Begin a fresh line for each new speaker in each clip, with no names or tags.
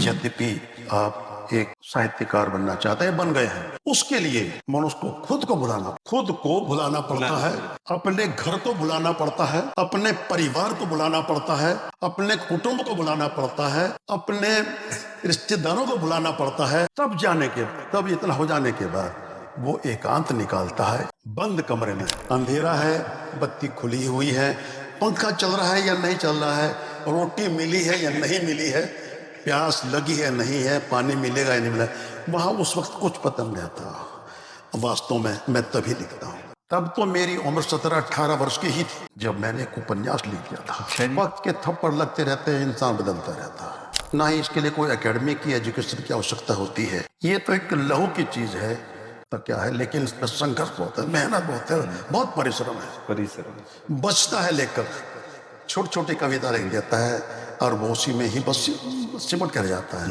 यद्यपि आप एक साहित्यकार बनना चाहते हैं, बन गए हैं, उसके लिए मनुष्य को खुद को भुलाना पड़ता है, अपने घर को भुलाना पड़ता है, अपने परिवार को भुलाना पड़ता है, अपने कुटुंब को भुलाना पड़ता है, अपने रिश्तेदारों को भुलाना पड़ता है। तब इतना हो जाने के बाद वो एकांत निकालता है। बंद कमरे में अंधेरा है, बत्ती खुली हुई है, पंखा चल रहा है या नहीं चल रहा है, रोटी मिली है या नहीं मिली है, प्यास लगी है नहीं है, पानी मिलेगा या नहीं मिला, वहां उस वक्त कुछ पता नहीं था। वास्तव में मैं तभी लिखता हूँ। तब तो मेरी उम्र 17-18 वर्ष की ही थी जब मैंने एक उपन्यास लिख दिया था। वक्त के थप्पड़ लगते रहते हैं, इंसान बदलता रहता है। ना ही इसके लिए कोई एकेडमी की एजुकेशन की आवश्यकता होती है। ये तो एक लहू की चीज है, तो क्या है, लेकिन इसमें संघर्ष बहुत है, मेहनत बहुत है, बहुत परिश्रम बचता है। लेकर छोटी छोटी कविता लिख देता है और वो उसी में ही बस सिमट कर जाता है।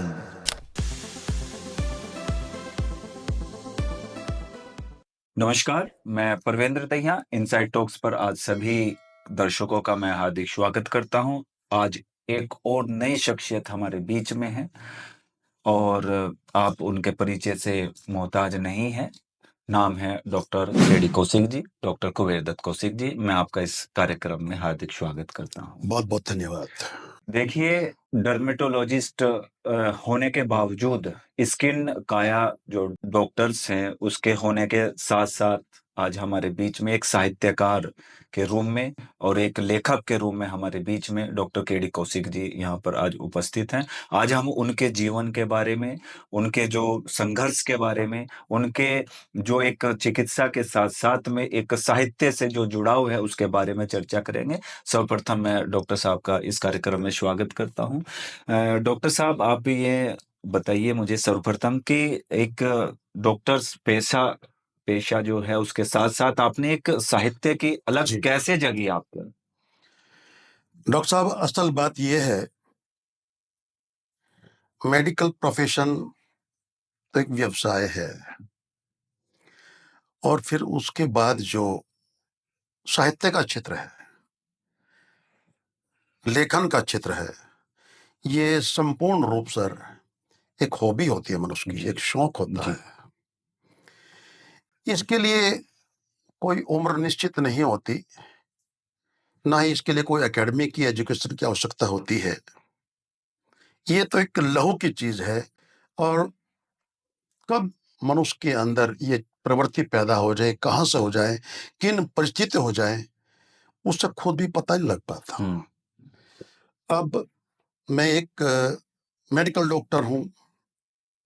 नमस्कार, मैं परवेंद्र दहिया इनसाइड टॉक्स पर आज सभी दर्शकों का मैं हार्दिक स्वागत करता हूं। आज एक और नई शख्सियत हमारे बीच में है और आप उनके परिचय से मोहताज नहीं हैं। नाम है doctor KD Kaushik ji, doctor Kuber Dutt Kaushik ji. मैं आपका इस कार्यक्रम में हार्दिक स्वागत करता हूं।
बहुत बहुत धन्यवाद।
देखिए, डर्मेटोलॉजिस्ट होने के बावजूद स्किन काया जो डॉक्टर्स हैं उसके होने के साथ साथ आज हमारे बीच में एक साहित्यकार के रूप में और एक लेखक के रूप में हमारे बीच में डॉक्टर केडी कौशिक जी यहाँ पर आज उपस्थित हैं। आज हम उनके जीवन के बारे में, उनके जो संघर्ष के बारे में, उनके जो एक चिकित्सा के साथ साथ में एक साहित्य से जो जुड़ाव है उसके बारे में चर्चा करेंगे। सर्वप्रथम मैं डॉक्टर साहब का इस कार्यक्रम में स्वागत करता हूं। डॉक्टर साहब, आप ये बताइए मुझे सर्वप्रथम कि एक डॉक्टर्स पेशा जो है उसके साथ साथ आपने एक साहित्य की अलग
जी
कैसे जगी आपको?
डॉक्टर साहब, असल बात यह है, मेडिकल प्रोफेशन तो एक व्यवसाय है, और फिर उसके बाद जो साहित्य का क्षेत्र है, लेखन का क्षेत्र है, ये संपूर्ण रूप से एक हॉबी होती है मनुष्य की, एक शौक होता है। इसके लिए कोई उम्र निश्चित नहीं होती, ना ही इसके लिए कोई एकेडमी की एजुकेशन की आवश्यकता होती है। ये तो एक लहू की चीज है, और कब मनुष्य के अंदर ये प्रवृत्ति पैदा हो जाए, कहाँ से हो जाए, किन परिस्थिति हो जाए, उससे खुद भी पता नहीं लग पाता। अब मैं एक मेडिकल डॉक्टर हूँ,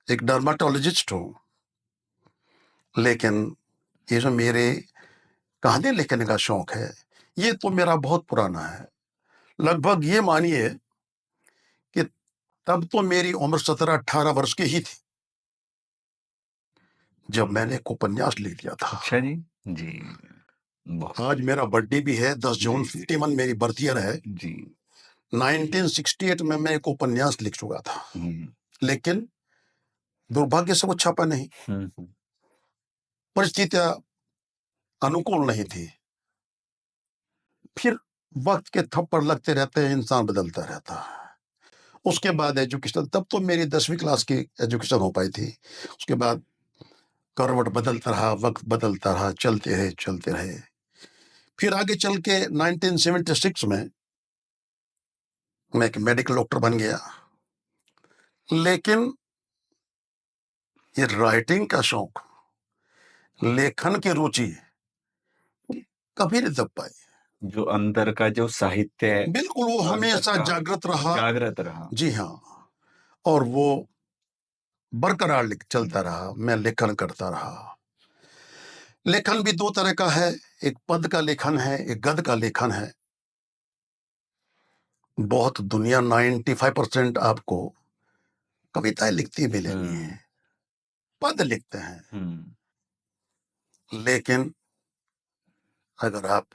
एक डर्माटोलॉजिस्ट हूँ, लेकिन ये जो मेरे कहानी लिखने का शौक है, ये तो मेरा बहुत पुराना है। लगभग ये मानिए कि तब तो मेरी उम्र 17-18 वर्ष की ही थी जब मैंने एक उपन्यास लिख दिया था।
अच्छा जी। जी।
आज मेरा बर्थडे भी है, 10 जून 51 मेरी बर्थ ईयर है।
जी।
1968 में मैं एक उपन्यास लिख चुका था, लेकिन दुर्भाग्य से वो छपा नहीं। परिस्थितियां अनुकूल नहीं थी। फिर वक्त के थप्पड़ लगते रहते हैं, इंसान बदलता रहता है। उसके बाद एजुकेशन, तब तो मेरी 10वीं क्लास की एजुकेशन हो पाई थी। उसके बाद करवट बदलता रहा, वक्त बदलता रहा, चलते रहे। फिर आगे चल के 1976 में मैं एक मेडिकल डॉक्टर बन गया, लेकिन ये राइटिंग का शौक, लेखन की रुचि कभी नहीं दब पाई।
जो अंदर का जो साहित्य है
बिल्कुल, वो हमेशा जागृत रहा। जी हाँ, और वो बरकरार चलता रहा। मैं लेखन करता रहा। लेखन भी दो तरह का है, एक पद का लेखन है, एक गद का लेखन है। बहुत दुनिया 95% आपको कविताएं लिखती मिलेंगी, पद लिखते हैं, लेकिन अगर आप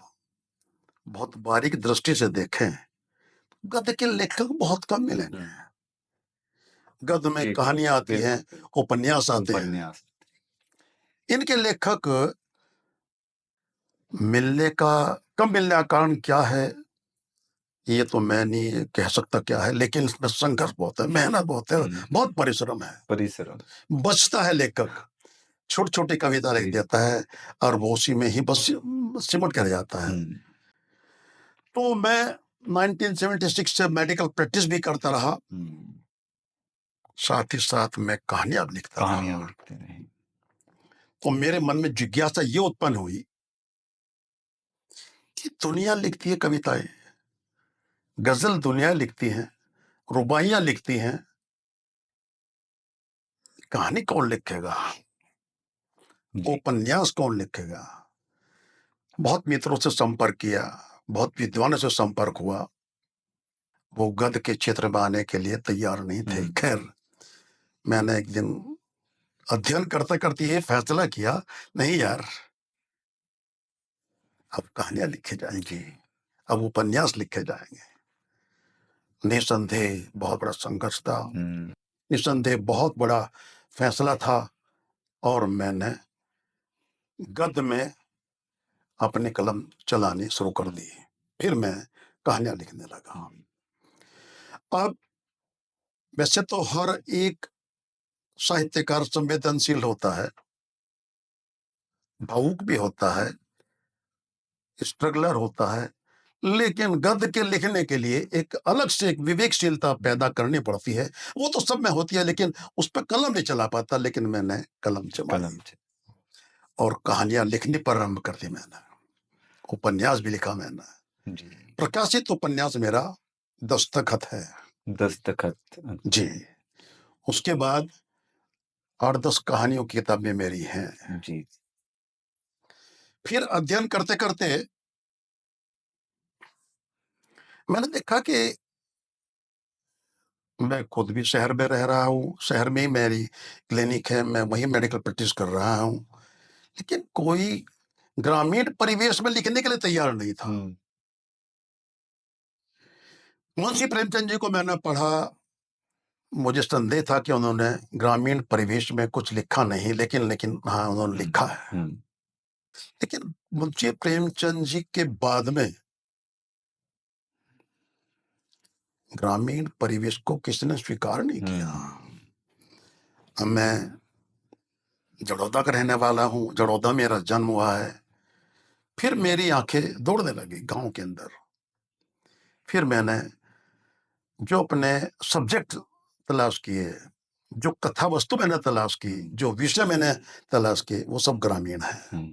बहुत बारीक दृष्टि से देखें, गद्य के लेखक बहुत कम मिलेंगे। गद्य में कहानियां आती हैं, उपन्यास आते हैं। इनके लेखक मिलने का कम मिलने का कारण क्या है, ये तो मैं नहीं कह सकता क्या है, लेकिन इसमें संघर्ष बहुत है, मेहनत बहुत है, बहुत परिश्रम है।
परिश्रम।
बचता है लेखक, छोटी छोटी कविता लिख
जी।
देता है और वो उसी में ही बस सिमट कर जाता है। तो मैं 1976 से मेडिकल प्रैक्टिस भी करता रहा, साथ ही साथ मैं कहानियां भी लिखता
कहानियां
रहा।
लिखते रहे।
तो मेरे मन में जिज्ञासा ये उत्पन्न हुई कि दुनिया लिखती है कविताएं, गजल दुनिया लिखती है, रुबाइयां लिखती हैं, कहानी कौन लिखेगा,
जी।
उपन्यास कौन लिखेगा। बहुत मित्रों से संपर्क किया, बहुत विद्वानों से संपर्क हुआ, वो गद्य के क्षेत्र में आने के लिए तैयार नहीं थे। खैर, मैंने एक दिन अध्ययन करते करते ये फैसला किया, नहीं यार, अब कहानियां लिखे जाएंगी, अब उपन्यास लिखे जाएंगे। निसंदेह बहुत बड़ा संघर्ष था, निसंदेह बहुत बड़ा फैसला था, और मैंने गद्य में अपनी कलम चलानी शुरू कर दी। फिर मैं कहानियां लिखने लगा। अब वैसे तो हर एक साहित्यकार संवेदनशील होता है, भावुक भी होता है, स्ट्रगलर होता है, लेकिन गद्य के लिखने के लिए एक अलग से एक विवेकशीलता पैदा करनी पड़ती है। वो तो सब में होती है, लेकिन उस पर कलम नहीं चला पाता। लेकिन मैंने कलम चलाई और कहानियां लिखनी प्रारंभ कर दी मैंने, उपन्यास भी लिखा मैंने। प्रकाशित उपन्यास मेरा दस्तखत है।
दस्तखत।
जी। उसके बाद 8-10 कहानियों की किताबें मेरी हैं।
जी।
फिर अध्ययन करते करते मैंने देखा कि मैं खुद भी शहर में रह रहा हूँ, शहर में ही मेरी क्लिनिक है, मैं वहीं मेडिकल प्रैक्टिस कर रहा हूँ, लेकिन कोई ग्रामीण परिवेश में लिखने के लिए तैयार नहीं था। मुंशी प्रेमचंद जी को मैंने पढ़ा, मुझे संदेह था कि उन्होंने ग्रामीण परिवेश में कुछ लिखा नहीं, लेकिन हाँ, उन्होंने लिखा है। लेकिन मुंशी प्रेमचंद जी के बाद में ग्रामीण परिवेश को किसी ने स्वीकार नहीं किया। अब मैं जड़ौदा का रहने वाला हूँ, जड़ौदा मेरा जन्म हुआ है। फिर मेरी आंखें दौड़ने लगी गांव के अंदर। फिर मैंने जो अपने सब्जेक्ट तलाश किए, जो कथा वस्तु मैंने तलाश की, जो विषय मैंने तलाश किए, वो सब ग्रामीण है।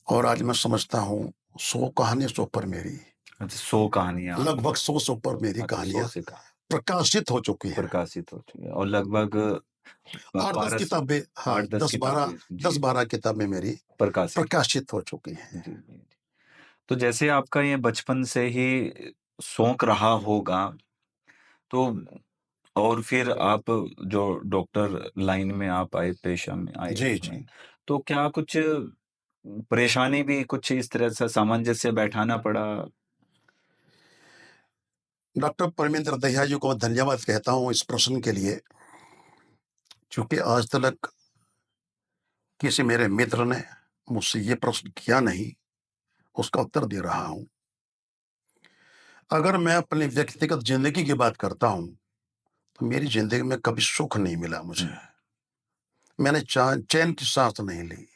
और आज मैं समझता हूँ 100 कहानी 100 पर मेरी,
100 कहानियां,
लगभग 100 पर मेरी कहानियां प्रकाशित हो चुकी हैं।
प्रकाशित हो चुकी है और लगभग
8-10 किताबें, हाँ, 10-12 किताबें मेरी प्रकाशित हो चुकी हैं।
जी। तो जैसे आपका ये बचपन से ही शौक रहा होगा, तो और फिर आप जो डॉक्टर लाइन में आप आए, पेशा में आए
जी,
इसमें,
जी।
तो क्या कुछ परेशानी भी कुछ इस तरह से सामंजस्य बैठाना पड़ा?
डॉक्टर परमेंद्र दहिया जी को धन्यवाद कहता हूँ इस प्रश्न के लिए, क्योंकि आज तक किसी मेरे मित्र ने मुझसे ये प्रश्न किया नहीं, उसका उत्तर दे रहा हूं। अगर मैं अपनी व्यक्तिगत जिंदगी की बात करता हूं, तो मेरी जिंदगी में कभी सुख नहीं मिला मुझे। मैंने चैन की सांस नहीं ली।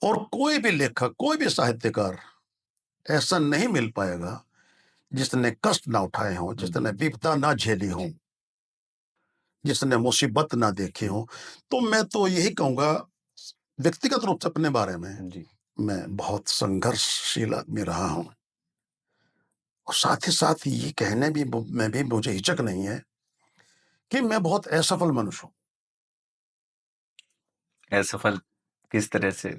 और कोई भी लेखक, कोई भी साहित्यकार ऐसा नहीं मिल पाएगा जिसने कष्ट ना उठाए हों, जिसने विपदा ना झेली हो, जिसने मुसीबत ना देखी हो। तो मैं तो यही कहूंगा, व्यक्तिगत रूप से अपने बारे में, मैं बहुत संघर्षशील आदमी रहा हूं। और साथ ही साथ ये कहने भी में भी मुझे हिचक नहीं है कि मैं बहुत असफल मनुष्य हूं।
असफल किस तरह से?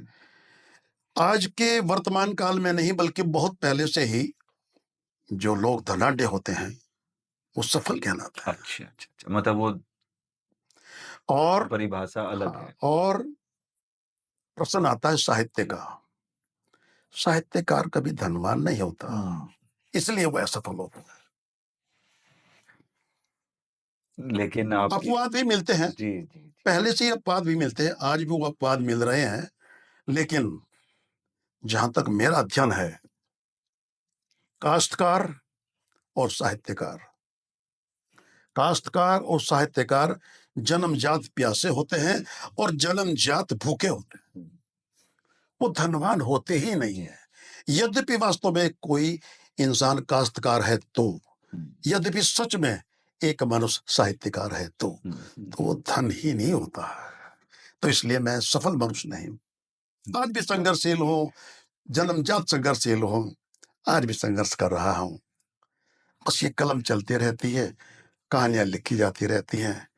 आज के वर्तमान काल में नहीं, बल्कि बहुत पहले से ही जो लोग धनाढ्य होते हैं वो सफल कहलाते हैं।
अच्छा, मतलब वो
और
परिभाषा अलग
हाँ,
है।
और प्रश्न आता है साहित्य का। साहित्यकार कभी धनवान नहीं होता, इसलिए वो असफल होता है।
लेकिन आप
अपवाद भी मिलते हैं,
जी।
पहले से ही अपवाद भी मिलते हैं, आज भी वो अपवाद मिल रहे हैं। लेकिन जहां तक मेरा अध्ययन है, काश्तकार और साहित्यकार। काश्तकार और साहित्यकार जन्मजात प्यासे होते हैं और जन्मजात भूखे होते हैं, वो धनवान होते ही नहीं है। यद्यपि वास्तव में कोई इंसान काश्तकार है तो, यद्यपि सच में एक मनुष्य साहित्यकार है तो वो धन ही नहीं होता है। तो इसलिए मैं सफल मनुष्य नहीं हूं। आज भी संघर्षशील हूं, जन्मजात संघर्षशील हूं, आज भी संघर्ष कर रहा हूं। बस ये कलम चलती रहती है, कहानियां लिखी जाती रहती हैं।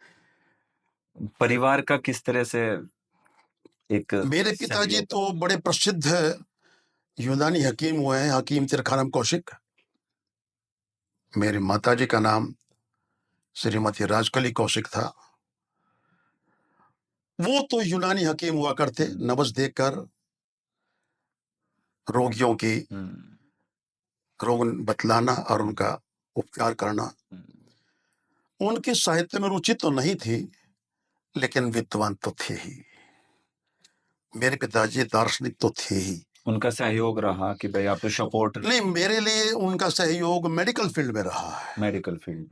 परिवार का किस तरह से एक
मेरे पिताजी
सहयोग?
तो बड़े प्रसिद्ध यूनानी हकीम हुए हैं, हकीम तिरखानम कौशिक। मेरी माताजी का नाम श्रीमती राजकली कौशिक था। वो तो यूनानी हकीम हुआ करते, नब्ज देखकर रोगियों की
हम्म,
रोग बतलाना और उनका उपचार करना। उनके साहित्य में रुचि तो नहीं थी, लेकिन विद्वान तो थे ही। मेरे पिताजी दार्शनिक तो थे ही।
उनका सहयोग रहा कि भाई आपको सपोर्ट?
नहीं, मेरे लिए उनका सहयोग मेडिकल फील्ड में रहा है।
मेडिकल फील्ड,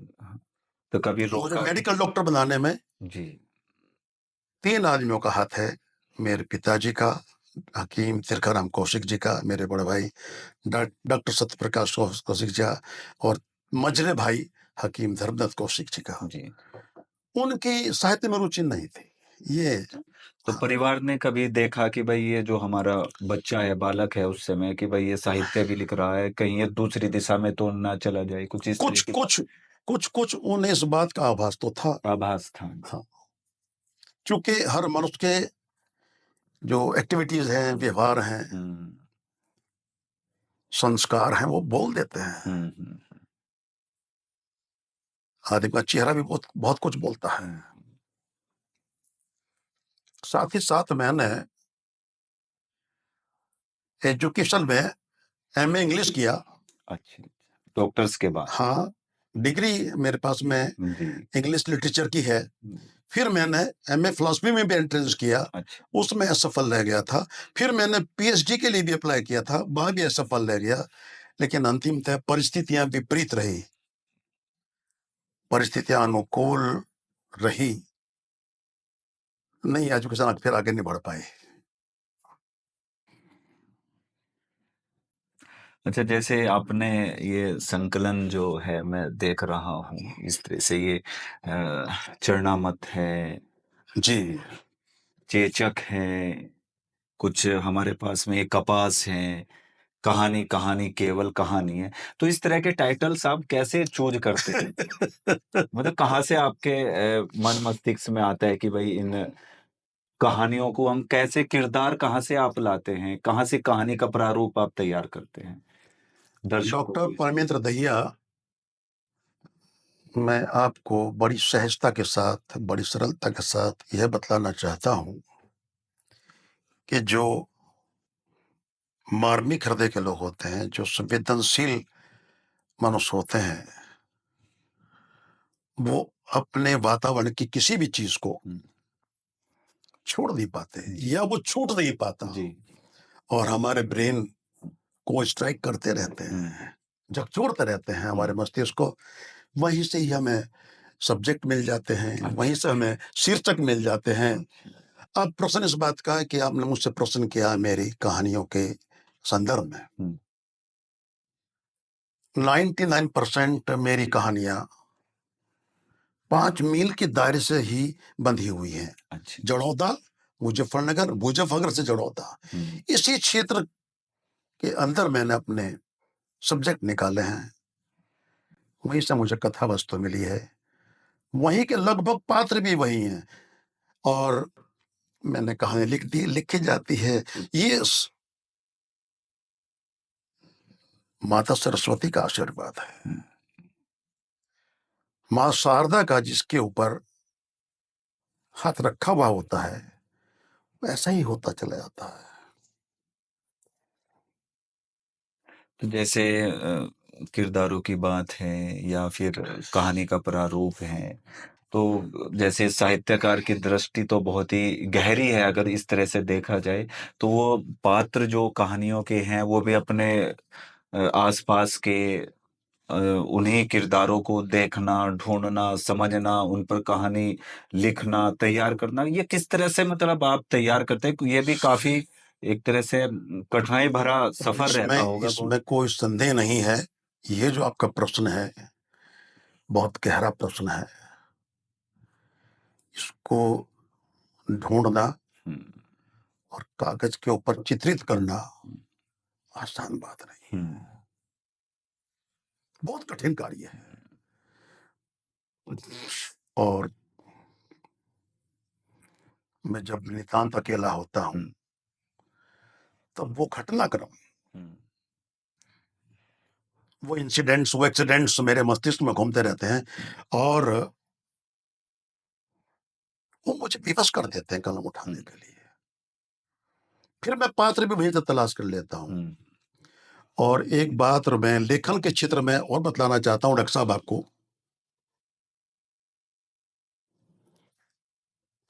तो कभी
मुझे
रोका?
मेडिकल डॉक्टर बनाने में
जी।
3 आदमियों का हाथ है। मेरे पिताजी का, हकीम तिरखाराम कौशिक जी का, मेरे बड़े भाई डॉक्टर सत्यप्रकाश कौशिक जी का, और मझले भाई हकीम धर्मनाथ कौशिक जी का।
जी।
उनकी साहित्य में रुचि नहीं थी। ये
तो परिवार ने कभी देखा कि भाई ये जो हमारा बच्चा है, बालक है उस समय, कि भाई ये साहित्य भी लिख रहा है, कहीं ये दूसरी दिशा में तो ना चला जाए, कुछ इस
कुछ
तरीके
कुछ कुछ कुछ उन्हें इस बात का आभास तो था।
का आभास था?
हाँ, चूंकि हर मनुष्य के जो एक्टिविटीज हैं, व्यवहार हैं,
हम्म,
संस्कार हैं, वो बोल देते हैं।
हम्म,
आदमी का चेहरा भी बहुत बहुत कुछ बोलता है। साथ ही साथ मैंने एजुकेशन में एमए इंग्लिश किया।
अच्छा, डॉक्टर्स के बाद?
हाँ, डिग्री मेरे पास में
जी।
इंग्लिश लिटरेचर की है। फिर मैंने एमए फिलॉसफी में भी एंट्रेंस किया,
अच्छा।
उसमें असफल रह गया था। फिर मैंने पीएचडी के लिए भी अप्लाई किया था, वहां भी असफल रह गया। लेकिन अंतिमतः परिस्थितियां विपरीत रही, परिस्थितियां अनुकूल रही, नहीं एजुकेशन फिर आगे नहीं बढ़ पाए।
अच्छा, जैसे आपने ये संकलन जो है मैं देख रहा हूँ इस तरह से, ये चरणामत है,
जी,
चेचक है, कुछ हमारे पास में ये कपास है, कहानी कहानी केवल कहानी है। तो इस तरह के टाइटल्स आप कैसे चूज करते हैं? मतलब कहाँ से आपके मन मस्तिष्क में आता है कि भाई इन कहानियों को हम कैसे, किरदार कहाँ से आप लाते हैं, कहाँ से कहानी का प्रारूप आप तैयार करते हैं दर्शकों
डॉक्टर
को?
परमेंद्र दहिया, मैं आपको बड़ी सहजता के साथ, बड़ी सरलता के साथ यह बतलाना चाहता हूं कि जो मार्मिक हृदय के लोग होते हैं, जो संवेदनशील मनुष्य होते हैं, वो अपने वातावरण की किसी भी चीज को छोड़ नहीं पाते, या वो छूट नहीं पाता,
जी।
और हमारे ब्रेन को स्ट्राइक करते रहते हैं, झकझोरते रहते हैं हमारे मस्तिष्क को। वहीं से ही हमें सब्जेक्ट मिल जाते हैं, वहीं से हमें शीर्षक मिल जाते हैं। अब प्रश्न इस बात का है कि आपने मुझसे प्रश्न किया मेरी कहानियों के संदर्भ में। 99% मेरी कहानियां 5 मील के दायरे से ही बंधी हुई हैं।
अच्छा।
जड़ौदा, मुजफ्फरनगर, मुजफ्फरनगर से जड़ौदा, इसी क्षेत्र के अंदर मैंने अपने सब्जेक्ट निकाले हैं। वहीं से मुझे कथा वस्तु मिली है, वहीं के लगभग पात्र भी वही हैं, और मैंने कहानी लिख दी, लिखी जाती है। ये माता सरस्वती का आशीर्वाद है, माँ शारदा का जिसके ऊपर हाथ रखा हुआ होता है, ऐसा ही होता चला जाता है।
तो जैसे किरदारों की बात है या फिर कहानी का प्रारूप है, तो जैसे साहित्यकार की दृष्टि तो बहुत ही गहरी है अगर इस तरह से देखा जाए, तो वो पात्र जो कहानियों के हैं वो भी अपने आसपास के उन्हीं किरदारों को देखना, ढूंढना, समझना, उन पर कहानी लिखना, तैयार करना, ये किस तरह से मतलब आप तैयार करते हैं? ये भी काफी एक तरह से कठिनाई भरा सफर रहता
इसमें
होगा।
इसमें कोई संदेह नहीं है। ये जो आपका प्रश्न है बहुत गहरा प्रश्न है। इसको ढूंढना
हम्म,
और कागज के ऊपर चित्रित करना आसान बात नहीं है,
हम्म,
बहुत कठिन कार्य है। और मैं जब नितांत अकेला होता हूं
हम्म,
तब वो घटनाक्रम,
हम्म,
वो इंसिडेंट्स, वो एक्सीडेंट्स मेरे मस्तिष्क में घूमते रहते हैं और वो मुझे विवश कर देते हैं कलम उठाने के लिए। फिर मैं पात्र भी वहीं से तलाश कर लेता हूं।
हम्म,
और एक बात और मैं लेखन के क्षेत्र में और बतलाना चाहता हूं डॉक्टर साहब आपको,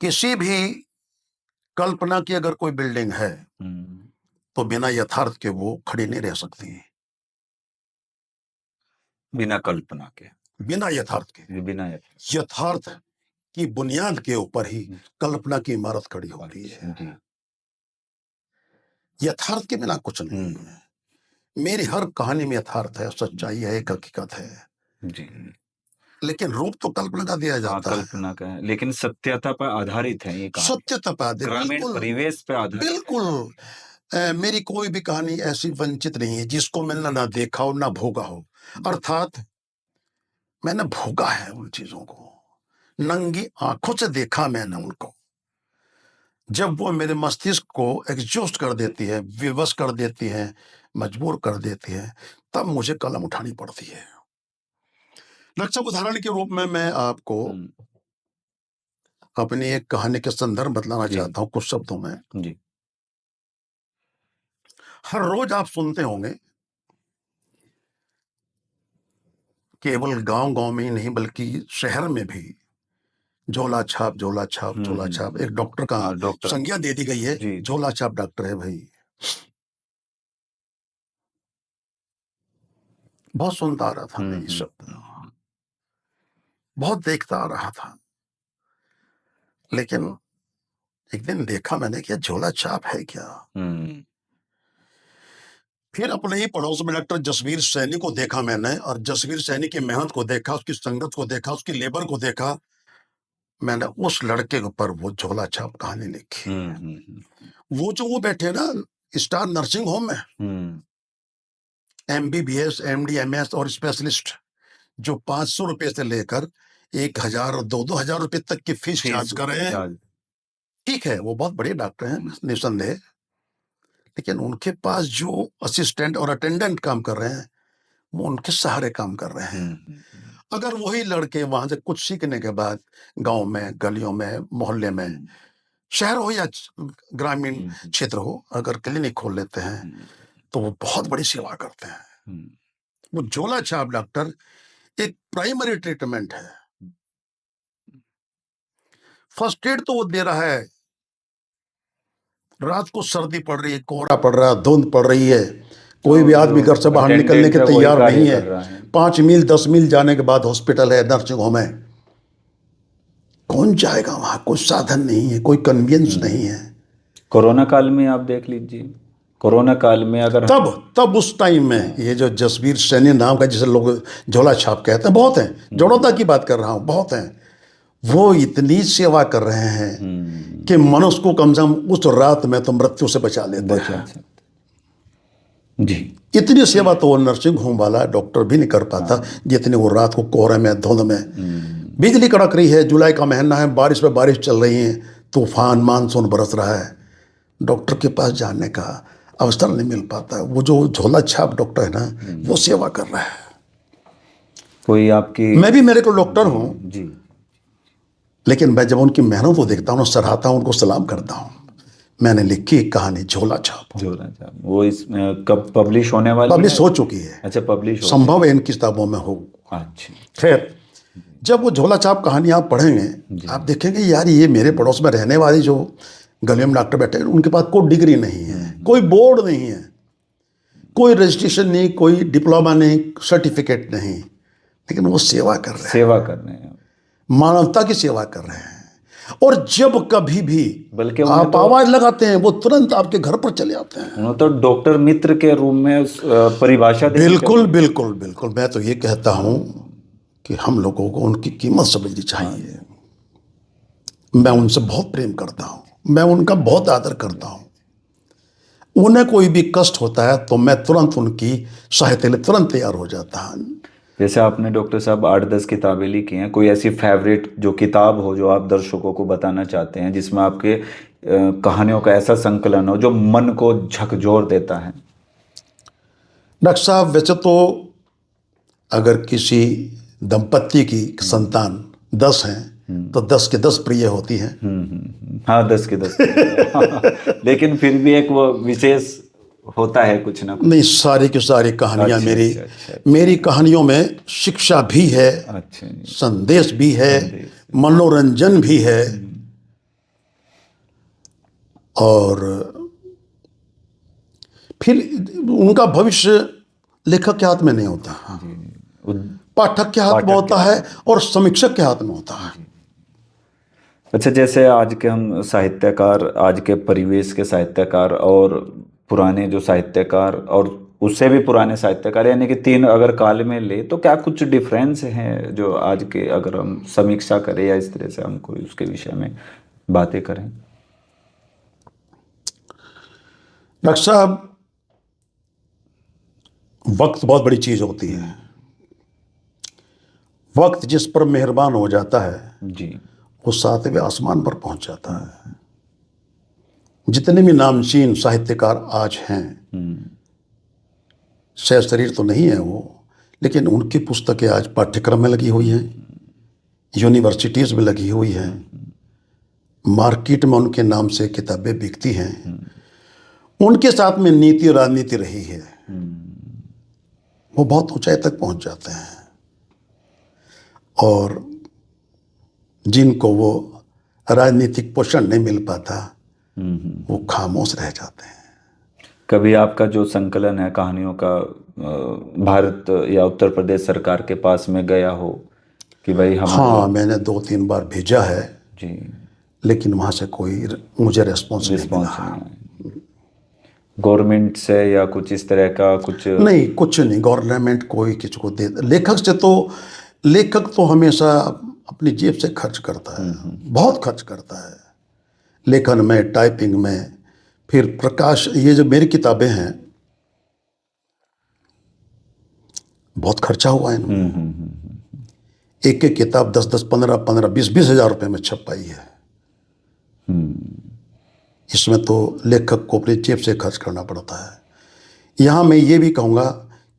किसी भी कल्पना की अगर कोई बिल्डिंग है
हम्म,
तो बिना यथार्थ के वो खड़ी नहीं रह सकती।
बिना कल्पना के,
बिना यथार्थ के,
बिना
यथार्थ की बुनियाद के ऊपर ही
हम्म,
कल्पना की इमारत खड़ी होती
अच्छा,
है।
जी,
यथार्थ के बिना कुछ नहीं
हम्म,
है। मेरी हर कहानी में यथार्थ है, सच्चाई है, एक हकीकत है,
जी,
लेकिन रूप तो कल्पना का दिया
हाँ,
जाता है।
कल्पना का है, लेकिन सत्यता पर आधारित है ये कहानी,
सत्यता पे आधारित,
ग्रामीण
बिल्कुल
परिवेश पे आधारित है।
बिल्कुल। मेरी कोई भी कहानी ऐसी वंचित नहीं है जिसको मैंने ना देखा हो ना भोगा हो। अर्थात मैंने भोगा है उन चीजों को, नंगी आंखों से देखा मैंने उनको। जब वो मेरे मस्तिष्क को एग्जॉस्ट कर देती है, विवश कर देती है, मजबूर कर देती है, तब मुझे कलम उठानी पड़ती है। रक्षा उदाहरण के रूप में मैं आपको
हम्म,
अपनी एक कहानी के संदर्भ बतलाना
जी,
चाहता हूं कुछ शब्दों में।
जी,
हर रोज आप सुनते होंगे, केवल गांव गांव में ही नहीं बल्कि शहर में भी, झोला छाप झोला छाप झोला छाप। एक डॉक्टर का
हाँ, डॉक्टर,
संज्ञा दे दी गई है,
जी, जी,
झोला छाप डॉक्टर है भाई। बहुत सुनता आ रहा था मैं ये शब्द, बहुत देखता आ रहा था, लेकिन एक दिन देखा मैंने कि झोला छाप है क्या।
हम्म,
फिर अपने ही पड़ोस में डॉक्टर जसवीर सैनी को देखा मैंने, और जसवीर सैनी की मेहनत को देखा, उसकी संगत को देखा, उसकी लेबर को देखा। मैंने उस लड़के के ऊपर वो झोला छाप कहानी लिखी। वो बैठे ना स्टार नर्सिंग होम में,
हम्म,
MBBS MD MS और स्पेशलिस्ट, जो 500 रुपए से लेकर 1,000 और 2,000 रुपए तक की फीस चार्ज कर रहे हैं।
चार्ज,
ठीक है, वो बहुत बड़े डॉक्टर हैं निस्संदेह, लेकिन उनके पास जो असिस्टेंट और अटेंडेंट काम कर रहे हैं वो उनके सहारे काम कर रहे हैं। अगर वही लड़के वहां से कुछ सीखने के बाद गांव में, गलियों में, मोहल्ले में, शहर हो या ग्रामीण क्षेत्र हो, अगर क्लिनिक खोल लेते हैं तो वो बहुत बड़ी सेवा करते हैं। वो झोला छाप डॉक्टर एक प्राइमरी ट्रीटमेंट है। फर्स्ट एड तो वो दे रहा है, रात को सर्दी पड़ रही है, कोहरा पड़ रहा है, धुंध पड़ रही है, कोई भी आदमी घर से बाहर निकलने के तैयार नहीं है, 5 मील 10 मील जाने के बाद हॉस्पिटल है, नर्सिंग होम है, कौन जाएगा वहां? कोई साधन नहीं है, कोई कन्वीनियंस नहीं है।
कोरोना काल में आप देख लीजिए, कोरोना काल में अगर
तब उस टाइम में ये जो जसवीर सैनी नाम का, जिसे लोग झोला छाप कहते हैं, बहुत हैं, जड़ौदा की बात कर रहा हूं, बहुत हैं, वो इतनी सेवा कर रहे हैं कि मनुष्य को कम से कम उस रात में तो मृत्यु से बचा लेते हैं।
जी,
इतनी सेवा तो वो नर्सिंग होम वाला डॉक्टर भी नहीं कर पाता जितनी वो रात को कोहरे में, धुंध में, बिजली कड़क रही है, जुलाई का महीना है, बारिश पे बारिश चल रही है, तूफान मानसून बरस रहा है, डॉक्टर के पास जाने का अवसर नहीं मिल पाता। वो जो झोला छाप डॉक्टर है ना, वो सेवा कर रहा है।
कोई आपकी,
मैं भी मेरे को डॉक्टर हूं,
जी,
लेकिन मैं जब उनकी मेहनत को देखता हूँ, सराहता हूं, उनको सलाम करता हूं। मैंने लिखी एक कहानी झोला छाप,
वो इसमें कब पब्लिश होने वाली है?
पब्लिश हो चुकी है।
अच्छा, पब्लिश
संभव है इन किताबों में हो।
अच्छा,
खैर, जब वो झोला छाप कहानी आप पढ़ेंगे, आप देखेंगे यार ये मेरे पड़ोस में रहने वाली जो गलियों में डॉक्टर बैठे हैं, उनके पास कोई डिग्री नहीं है, कोई बोर्ड नहीं है, कोई रजिस्ट्रेशन नहीं, कोई डिप्लोमा नहीं, सर्टिफिकेट नहीं, लेकिन वो सेवा कर रहे हैं,
सेवा कर रहे हैं।
मानवता की सेवा कर रहे हैं। और जब कभी भी
बल्कि उन्हें
आप आवाज लगाते हैं, वो तुरंत आपके घर पर चले आते हैं।
उन्हें तो डॉक्टर मित्र के रूप में परिभाषा देनी
बिल्कुल
चाहिए।
बिल्कुल बिल्कुल, मैं तो ये कहता हूं कि हम लोगों को उनकी कीमत समझनी चाहिए। मैं उनसे बहुत प्रेम करता हूं, मैं उनका बहुत आदर करता हूं। उन्हें कोई भी कष्ट होता है तो मैं तुरंत उनकी सहायता के लिए तुरंत तैयार हो जाता हूं।
जैसे आपने डॉक्टर साहब 8-10 किताबें लिखी हैं, कोई ऐसी फेवरेट जो किताब हो जो आप दर्शकों को बताना चाहते हैं, जिसमें आपके कहानियों का ऐसा संकलन हो जो मन को झकझोर देता है?
डॉक्टर साहब, वैसे तो अगर किसी दंपत्ति की संतान 10 हैं तो 10 के 10 प्रिय होती हैं।
हाँ, 10 के 10 लेकिन फिर भी एक वो विशेष होता है कुछ ना कुछ।
नहीं, सारी की सारी कहानियां
अच्छा,
मेरी
अच्छा, अच्छा,
मेरी कहानियों में शिक्षा भी है,
अच्छा जी।
संदेश भी है,
संदेश।
मनोरंजन भी है। और फिर उनका भविष्य लेखक के हाथ में नहीं होता, पाठक के हाथ में
पाठक
होता
के
है और समीक्षक के हाथ में होता है।
अच्छा, जैसे आज के हम साहित्यकार, आज के परिवेश के साहित्यकार और पुराने जो साहित्यकार और उससे भी पुराने साहित्यकार, यानी कि तीन अगर काल में ले, तो क्या कुछ डिफरेंस हैं जो आज के, अगर हम समीक्षा करें या इस तरह से हम कोई उसके विषय में बातें करें?
डॉक्टर साहब, वक्त बहुत बड़ी चीज होती है। वक्त जिस पर मेहरबान हो जाता है
जी।
वो 7वें आसमान पर पहुंच जाता है। जितने भी नामचीन साहित्यकार आज हैं, शायद शरीर तो नहीं है वो, लेकिन उनकी पुस्तकें आज पाठ्यक्रम में लगी हुई हैं, यूनिवर्सिटीज में लगी हुई हैं, मार्केट में उनके नाम से किताबें बिकती हैं। उनके साथ में नीति राजनीति रही है, वो बहुत ऊंचाई तक पहुंच जाते हैं। और जिनको वो राजनीतिक पोषण नहीं मिल पाता, वो खामोश रह जाते हैं।
कभी आपका जो संकलन है कहानियों का भारत या उत्तर प्रदेश सरकार के पास में गया हो कि भाई हमारे?
हाँ, मैंने 2-3 बार भेजा है,
जी।
लेकिन वहां से कोई मुझे रेस्पॉन्स नहीं
रिस्पॉन्स
मिला।
नहीं आया गवर्नमेंट से या कुछ इस तरह का कुछ?
नहीं, कुछ नहीं, गवर्नमेंट कोई किसी को दे, लेखक से तो, लेखक तो हमेशा अपनी जेब से खर्च करता है, बहुत खर्च करता है, लेखन में, टाइपिंग में, फिर प्रकाश। ये जो मेरी किताबें हैं, बहुत खर्चा हुआ है इनमें। एक एक किताब 10-10, 15-15, 20-20 हजार रुपए में छप पाई है। इसमें तो लेखक को अपनी जेब से खर्च करना पड़ता है। यहाँ मैं ये भी कहूँगा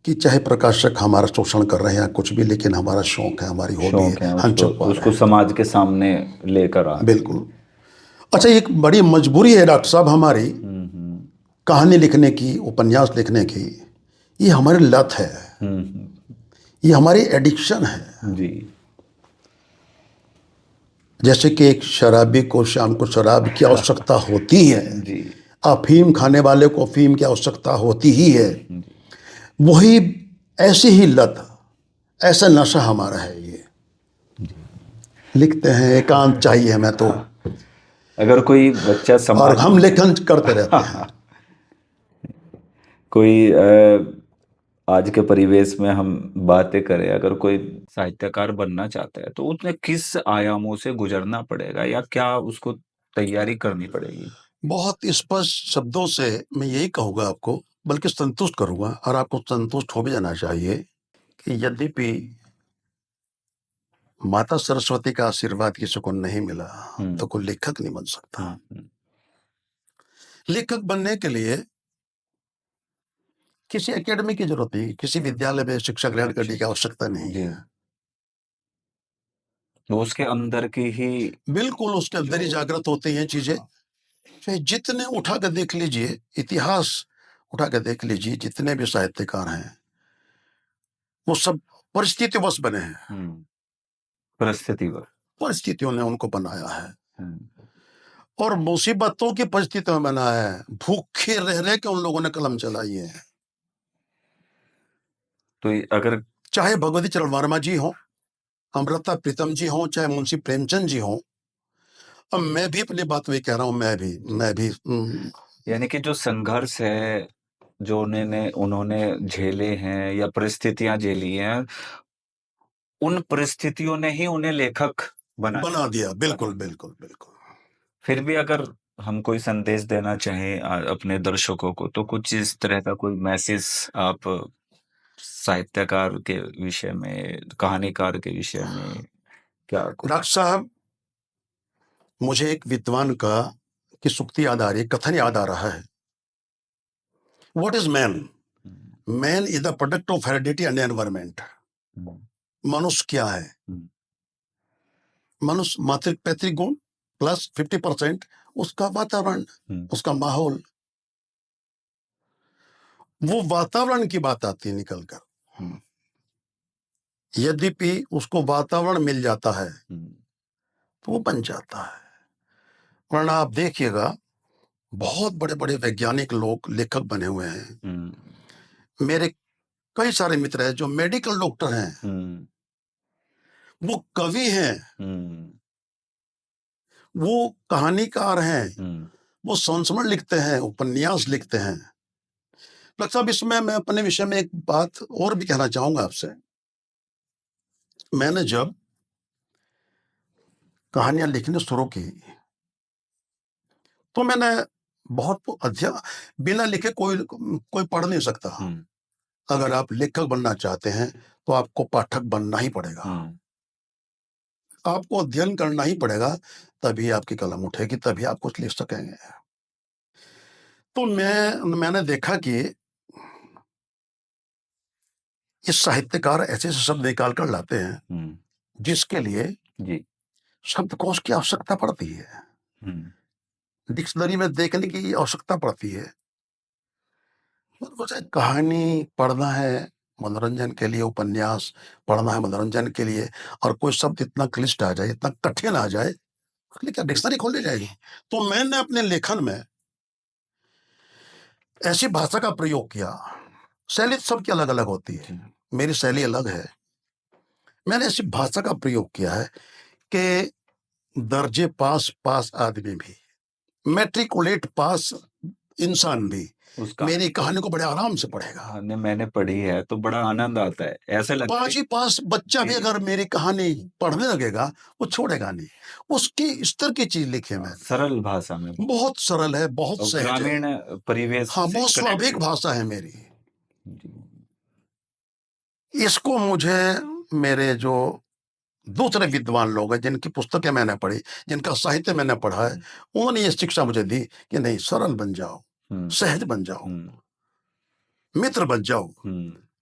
कि चाहे प्रकाशक हमारा शोषण कर रहे हैं कुछ भी, लेकिन हमारा शौक है, हमारी हॉबी
शौक
है,
है,
हम
उसको
छुपा रहे
उसको
हैं।
समाज के सामने लेकर आ।
बिल्कुल। अच्छा, एक बड़ी मजबूरी है डॉक्टर साहब हमारी, कहानी लिखने की, उपन्यास लिखने की। ये हमारी लत है, ये हमारी एडिक्शन है।
जी।
जैसे कि एक शराबी को शाम को शराब की आवश्यकता होती है,
जी।
अफीम खाने वाले को अफीम की आवश्यकता होती ही है, वही ऐसी ही लत, ऐसा नशा हमारा है। ये लिखते हैं, एकांत चाहिए हमें तो,
अगर कोई बच्चा
और
समाज
हम लेखन करते रहते हैं।
कोई आज के परिवेश में हम बातें करें, अगर कोई साहित्यकार बनना चाहता है तो उसने किस आयामों से गुजरना पड़ेगा या क्या उसको तैयारी करनी पड़ेगी?
बहुत स्पष्ट शब्दों से मैं यही कहूँगा आपको, बल्कि संतुष्ट करूँगा, और आपको संतुष्ट हो भी जाना चाहिए कि यद्यपि माता सरस्वती का आशीर्वाद किसी को नहीं मिला तो कोई लेखक नहीं बन सकता। लेखक बनने के लिए किसी एकेडमी की जरूरत नहीं, किसी विद्यालय में शिक्षा ग्रहण करने की आवश्यकता नहीं
जी।
है।
तो उसके अंदर की ही
बिल्कुल, उसके अंदर ही जागृत होती हैं चीजें। चाहे जितने उठा कर देख लीजिए, इतिहास उठा कर देख लीजिए, जितने भी साहित्यकार हैं वो सब परिस्थितिवश बने हैं।
परिस्थिति पर।
परिस्थितियों ने उनको बनाया है, और मुसीबतों की परिस्थितियों में बनाया है। भूखे रह रह के उन लोगों ने कलम चलाई है।
तो अगर
चाहे भगवती चरण वर्मा जी हो, अमृता प्रीतम जी हो, चाहे मुंशी प्रेमचंद जी हो, अब मैं भी अपनी बात वही कह रहा हूँ, मैं भी
यानी कि जो संघर्ष है, जो उन्होंने झेले हैं या परिस्थितियां झेली हैं, उन परिस्थितियों ने ही उन्हें लेखक
बना दिया। बिल्कुल बिल्कुल बिल्कुल।
फिर भी अगर हम कोई संदेश देना चाहें अपने दर्शकों को, तो कुछ इस तरह का कोई मैसेज आप साहित्यकार के विषय में, कहानीकार के विषय में क्या कुछ?
डॉक्टर साहब, मुझे एक विद्वान का की सूक्ति याद आ रही है, कथन याद आ रहा है। What is man? Man is the product of heredity and environment. मनुष्य क्या है? मनुष्य मातृ पैतृक गुण प्लस 50% उसका वातावरण, उसका माहौल। वो वातावरण की बात आती है निकल कर। यद्यपि उसको वातावरण मिल जाता है तो वो बन जाता है, वरना आप देखिएगा बहुत बड़े बड़े वैज्ञानिक लोग लेखक बने हुए हैं। मेरे कई सारे मित्र हैं जो मेडिकल डॉक्टर हैं, वो कवि हैं, वो कहानीकार हैं, वो संस्मरण लिखते हैं, उपन्यास लिखते हैं। डॉक्टर साहब, इसमें मैं अपने विषय में एक बात और भी कहना चाहूंगा आपसे। मैंने जब कहानियां लिखनी शुरू की तो मैंने बहुत अध्ययन, बिना लिखे कोई पढ़ नहीं सकता। अगर आप लेखक बनना चाहते हैं तो आपको पाठक बनना ही पड़ेगा, आपको अध्ययन करना ही पड़ेगा, तभी आपकी कलम उठेगी, तभी आप कुछ लिख सकेंगे। तो मैंने देखा कि ये साहित्यकार ऐसे ऐसे शब्द निकाल कर लाते हैं जिसके लिए शब्दकोश की आवश्यकता पड़ती है, डिक्शनरी में देखने की आवश्यकता पड़ती है। मुझे कहानी पढ़ना है मनोरंजन के लिए, उपन्यास पढ़ना है मनोरंजन के लिए, और कोई शब्द इतना क्लिष्ट आ जाए, इतना कठिन आ जाए, उसके लिए क्या डिक्शनरी खोलनी जाएगी? तो मैंने अपने लेखन में ऐसी भाषा का प्रयोग किया। शैली सबकी अलग अलग होती है, मेरी शैली अलग है। मैंने ऐसी भाषा का प्रयोग किया है कि दर्जे पास पास आदमी भी, मैट्रिकुलेट पास इंसान भी
उसका
मेरी कहानी को बड़े आराम से पढ़ेगा।
कहानी मैंने पढ़ी है तो बड़ा आनंद आता है, ऐसा लगता है।
5 पास बच्चा भी अगर मेरी कहानी पढ़ने लगेगा वो छोड़ेगा नहीं। उसकी स्तर की चीज लिखी है मैंने,
सरल भाषा में,
बहुत सरल है, बहुत
और
सहज है।
ग्रामीण परिवेश
हाँ,
से
बहुत स्वाभाविक
connected।
भाषा है मेरी।
जी।
इसको मुझे मेरे जो दूसरे विद्वान लोग हैं जिनकी पुस्तकें मैंने पढ़ी, जिनका साहित्य मैंने पढ़ा है, उन्होंने ये शिक्षा मुझे दी कि नहीं, सरल बन जाओ, सहज बन जाओ, मित्र बन जाओ,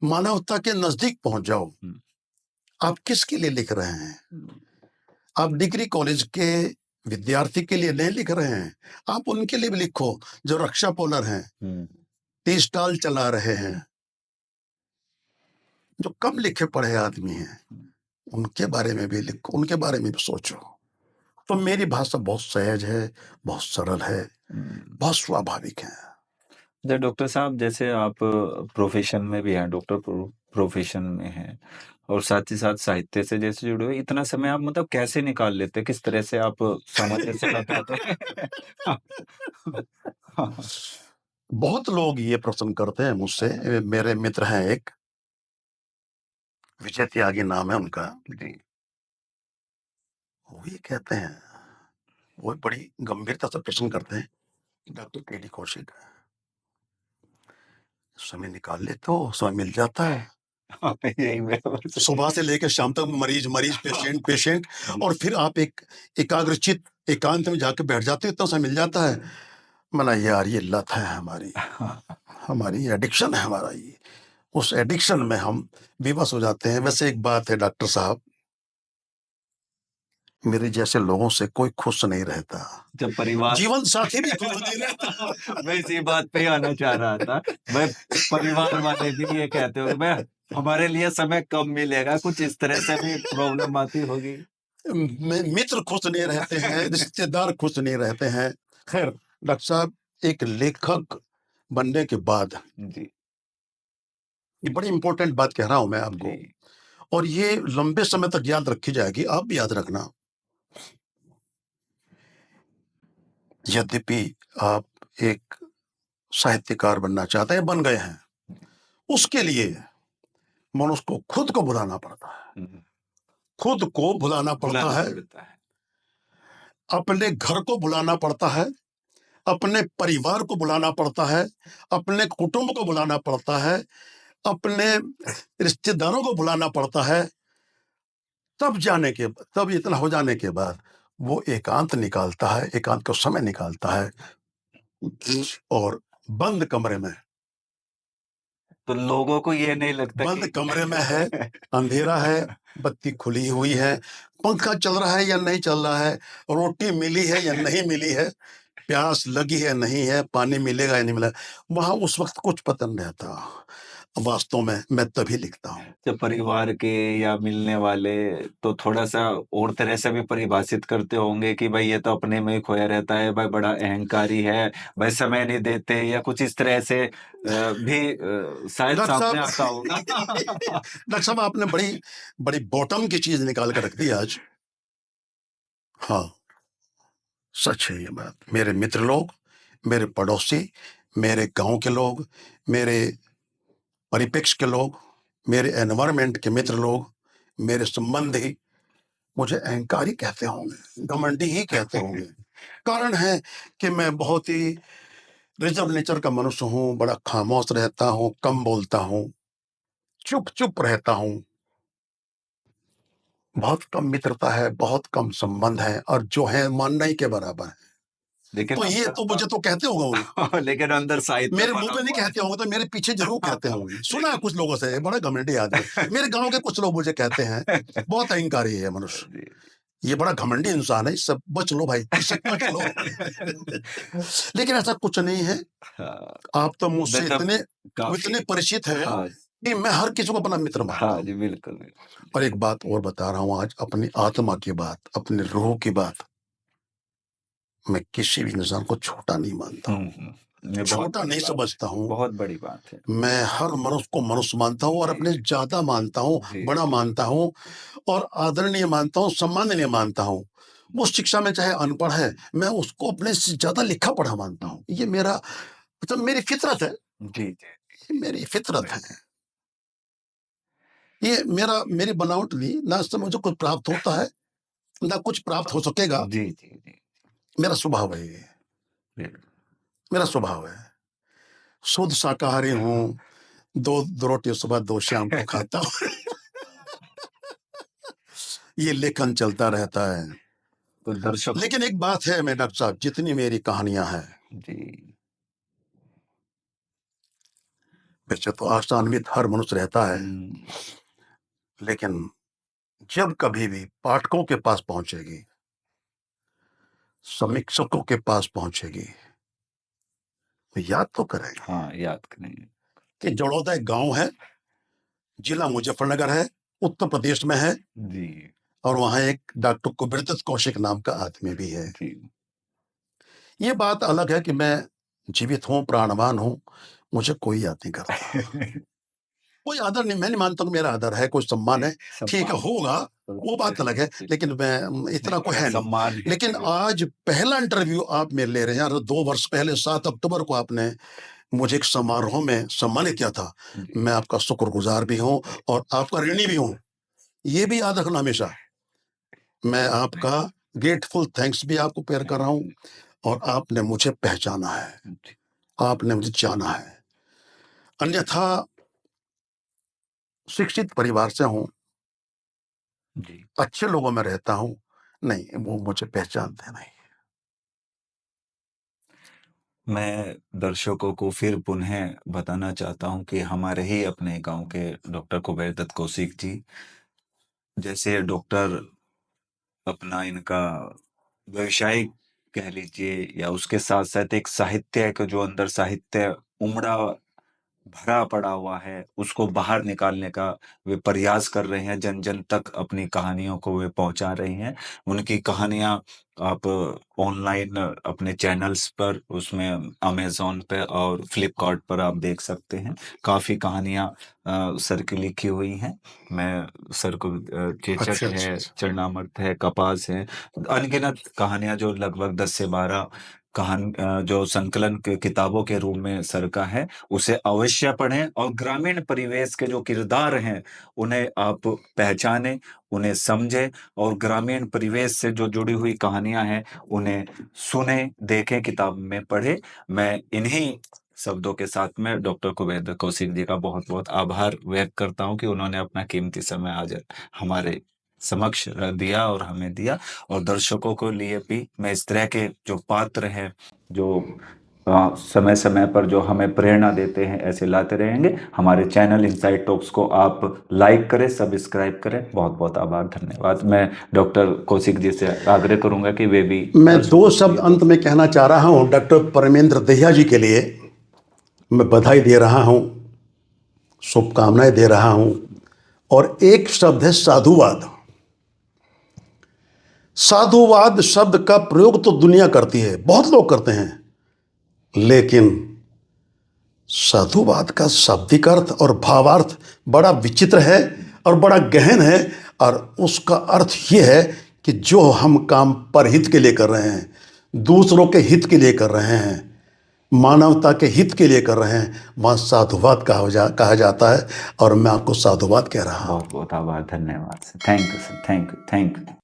मानवता के नजदीक पहुंच जाओ। आप किसके लिए लिख रहे हैं? आप डिग्री कॉलेज के विद्यार्थी के लिए नहीं लिख रहे हैं, आप उनके लिए भी लिखो जो रक्षा पोलर हैं, टी स्टॉल चला रहे हैं, जो कम लिखे पढ़े आदमी हैं, उनके बारे में भी लिखो, उनके बारे में भी सोचो। तो मेरी भाषा बहुत सहज है, बहुत सरल है, बहुत स्वाभाविक है।
डॉक्टर साहब, जैसे आप प्रोफेशन में भी हैं, डॉक्टर प्रोफेशन में हैं, और साथ ही साथ साहित्य से जैसे जुड़े हुए, इतना समय आप मतलब कैसे निकाल लेते हैं? किस तरह से आप सामंजस्य से लगाते हैं?
बहुत लोग ये प्रश्न करते हैं मुझसे। मेरे मित्र हैं एक, विजय त्यागी नाम है उनका। वो ये कहते हैं, वो बड़ी गंभीरता से प्रश्न करते हैं, डॉक्टर केडी कौशिक, समय निकाल लेते हो? समय मिल जाता है?
यही मेरा
सुबह से लेकर शाम तक मरीज मरीज, पेशेंट पेशेंट, और फिर आप एक एकाग्रचित एकांत में जाके बैठ जाते हो, इतना समय मिल जाता है? मना यार, ये लत है हमारी, हमारी एडिक्शन है हमारा ये। उस एडिक्शन में हम विवश हो जाते हैं। वैसे एक बात है डॉक्टर साहब, मेरे जैसे लोगों से कोई खुश नहीं रहता,
जब परिवार,
जीवन साथी भी खुश नहीं रहता।
मैं इसी बात पे ही आना चाह रहा था। मैं परिवार वाले भी ये कहते हो मैं हमारे लिए समय कम मिलेगा, कुछ इस तरह से भी प्रॉब्लम आती होगी।
मित्र खुश नहीं रहते हैं, रिश्तेदार खुश नहीं रहते हैं। खैर डॉक्टर साहब, एक लेखक बनने के बाद
जी,
ये बड़ी इंपॉर्टेंट बात कह रहा हूं मैं आपको,
जी,
और ये लंबे समय तक याद रखी जाएगी। आप भी याद रखना, यद्यपि आप एक साहित्यकार बनना चाहते हैं, बन गए हैं, उसके लिए मनुष्य को खुद को भुलाना पड़ता है।
हुँ,
खुद को भुलाना पड़ता
बुलाना
है,
पड़ता है।
अपने घर को भुलाना पड़ता है, अपने परिवार को बुलाना पड़ता है, अपने कुटुंब को बुलाना पड़ता है, अपने रिश्तेदारों को बुलाना पड़ता है। तब इतना हो जाने के बाद वो एकांत निकालता है, एकांत का समय निकालता है, और बंद कमरे में,
तो लोगों को ये नहीं लगता
बंद
कि
कमरे में है, अंधेरा है, बत्ती खुली हुई है, पंखा चल रहा है या नहीं चल रहा है, रोटी मिली है या नहीं मिली है, प्यास लगी है नहीं है, पानी मिलेगा या नहीं मिला, वहां उस वक्त कुछ पता नहीं रहता। वास्तव में मैं तभी लिखता हूँ।
जब परिवार के या मिलने वाले तो थोड़ा-सा और तरह से भी परिभाषित करते होंगे कि भाई ये तो अपने में ही खोया रहता है, भाई बड़ा अहंकारी है, भाई समय नहीं देते या कुछ इस तरह से भी शायद
डॉक्टर
सामने
साहब
आता होगा।
डॉक्टर साहब, आपने बड़ी बड़ी बॉटम की चीज निकाल कर रख दी आज। हाँ, सच है ये बात। मेरे मित्र लोग, मेरे पड़ोसी, मेरे गांव के लोग, मेरे परिप्रेक्ष्य के लोग, मेरे एनवायरमेंट के मित्र लोग, मेरे संबंधी मुझे अहंकारी कहते होंगे, घमंडी ही कहते होंगे। कारण है कि मैं बहुत ही रिजर्व नेचर का मनुष्य हूँ, बड़ा खामोश रहता हूँ, कम बोलता हूँ, चुप चुप रहता हूँ, बहुत कम मित्रता है, बहुत कम संबंध है, और जो है मानना ही के बराबर है।
लेकिन
तो ये तो मुझे तो कहते होंगे वो,
लेकिन अंदर साहित्य
मेरे मुंह
भरा
पे नहीं
हुआ
कहते होंगे तो मेरे पीछे जरूर कहते
है।
होंगे। सुना है कुछ लोगों से, ये बड़ा घमंडी आदमी। मेरे गांव के कुछ लोग मुझे कहते हैं, बहुत अहंकारी है मनुष्य,
जी,
ये बड़ा घमंडी इंसान है, इससे बच लो भाई, इससे बच लो। लेकिन ऐसा कुछ नहीं है।
हाँ,
आप तो मुझसे
मतलब
इतने
काफ़ी
इतने परिचित हैं
हाँ,
कि मैं हर किसी को अपना मित्र मानता
हाँ
हूँ।
जी, बिल्कुल, बिल्कुल।
और एक बात और बता रहा हूँ आज, अपनी आत्मा की बात, अपने रूह की बात, मैं किसी भी इंसान को छोटा नहीं मानता हूँ,
हुँ। ये बहुत
छोटा
बड़ी
नहीं
बात है,
समझता हूँ।
बहुत बड़ी बात है।
मैं हर मनुष्य को मनुष्य मानता हूँ, और
जी,
अपने ज्यादा मानता हूँ,
जी,
बड़ा मानता हूँ, और आदरणीय मानता हूँ, सम्माननीय मानता हूँ। वो शिक्षा में चाहे अनपढ़ है, मैं उसको अपने से ज्यादा लिखा पढ़ा मानता
हुँ,
हूँ। ये मेरा मतलब मेरी फितरत है,
जी, जी,
ये मेरी फितरत है।
बिल्कुल।
ये मेरी बनावट नहीं, ना इससे मुझे कुछ प्राप्त होता है, ना कुछ प्राप्त हो सकेगा।
जी, जी, जी,
मेरा स्वभाव है ये,
बिल्कुल।
मेरा स्वभाव है। शुद्ध शाकाहारी हूँ, दो रोटी सुबह, दो शाम को खाता हूँ। ये लेखन चलता रहता है।
तो दर्शकों
लेकिन एक बात है, मैं डॉक्टर साहब, जितनी मेरी कहानियां हैं,
जी,
वैसे तो आशान्वित हर मनुष्य रहता है,
हुँ,
लेकिन जब कभी भी पाठकों के पास पहुंचेगी, समीक्षकों के पास पहुंचेगी, तो याद तो करेंगे
हाँ, याद करेंगे।
कि जड़ौदा एक गांव है, जिला मुजफ्फरनगर है, उत्तर प्रदेश में है,
जी,
और वहां एक डॉक्टर कुबेरदत्त कौशिक नाम का आदमी भी है।
जी।
ये बात अलग है कि मैं जीवित हूँ, प्राणवान हूँ, मुझे कोई याद नहीं करता, कोई आदर नहीं, मैं नहीं मानता कि मेरा आदर है, कोई सम्मान
जी,
है। ठीक है,
सम्मान
होगा, वो बात अलग है,
जी,
लेकिन मैं
नहीं,
इतना कोई
मगर
है नहीं।
सम्मान है
लेकिन
जी,
आज पहला इंटरव्यू आप मेरे ले रहे हैं, और 2 वर्ष पहले 7 अक्टूबर को आपने मुझे एक समारोह में सम्मानित किया था।
जी,
मैं आपका शुक्रगुजार भी हूँ, और आपका ऋणी भी हूँ, ये भी याद रखना हमेशा। मैं आपका ग्रेटफुल थैंक्स भी आपको पेयर कर रहा हूँ, और आपने मुझे पहचाना है,
जी,
आपने मुझे जाना है। अन्यथा शिक्षित परिवार से हूँ,
जी।
अच्छे लोगों में रहता हूँ, नहीं वो मुझे पहचानते नहीं।
मैं दर्शकों को फिर पुनः बताना चाहता हूँ कि हमारे ही अपने गाँव के डॉक्टर कुबेरदत्त कौशिक जी, जैसे डॉक्टर अपना इनका व्यवसाय कह लीजिए या उसके साथ-साथ एक साहित्य का जो अंदर साहित्य उमड़ा भरा पड़ा हुआ है, उसको बाहर निकालने का वे प्रयास कर रहे हैं, जन-जन तक अपनी कहानियों को वे पहुँचा रही हैं। उनकी कहानियाँ आप ऑनलाइन अपने चैनल्स पर, उसमें अमेज़न पे और फ्लिपकार्ट पर आप देख सकते हैं। काफ़ी कहानियाँ सर की लिखी हुई हैं। मैं सर को चेचक
अच्छा अच्छा
है,
अच्छा।
चरणामृत है, कपास है, अनगिनत कहानियाँ जो लगभग 10 से 12 जो संकलन के किताबों के रूप में सर का है, उसे अवश्य पढ़ें और ग्रामीण परिवेश के जो किरदार हैं, उन्हें आप पहचानें, उन्हें समझें और ग्रामीण परिवेश से जो जुड़ी हुई कहानियाँ हैं, उन्हें सुनें, देखें, किताब में पढ़ें। मैं इन्हीं शब्दों के साथ में डॉक्टर कुबेर कौशिक जी का बहुत-बहुत आभार व्यक्त करता हूँ कि उन्होंने अपना कीमती समय आज हमारे समक्ष दिया और हमें दिया। और दर्शकों को लिए भी मैं इस तरह के जो पात्र हैं, जो समय-समय पर जो हमें प्रेरणा देते हैं, ऐसे लाते रहेंगे। हमारे चैनल इनसाइड टॉक्स को आप लाइक करें, सब्सक्राइब करें। बहुत-बहुत आभार, धन्यवाद। मैं डॉक्टर कौशिक जी से आग्रह करूँगा कि वे भी
मैं दो
दर्शकों के
शब्द
लिए
अंत में कहना चाह रहा हूं। डॉक्टर परमेंद्र दहिया जी के लिए मैं बधाई दे रहा हूं, शुभकामनाएं दे रहा हूं। और एक शब्द है साधुवाद। साधुवाद शब्द का प्रयोग तो दुनिया करती है, बहुत लोग करते हैं, लेकिन साधुवाद का शाब्दिक अर्थ और भावार्थ बड़ा विचित्र है और बड़ा गहन है। और उसका अर्थ यह है कि जो हम काम परहित के लिए कर रहे हैं, दूसरों के हित के लिए कर रहे हैं, मानवता के हित के लिए कर रहे हैं, वहाँ साधुवाद कहा जाता है। और मैं आपको साधुवाद कह रहा हूँ।
बहुत-बहुत आभार, धन्यवाद sir. Thank you sir, thank you, thank you.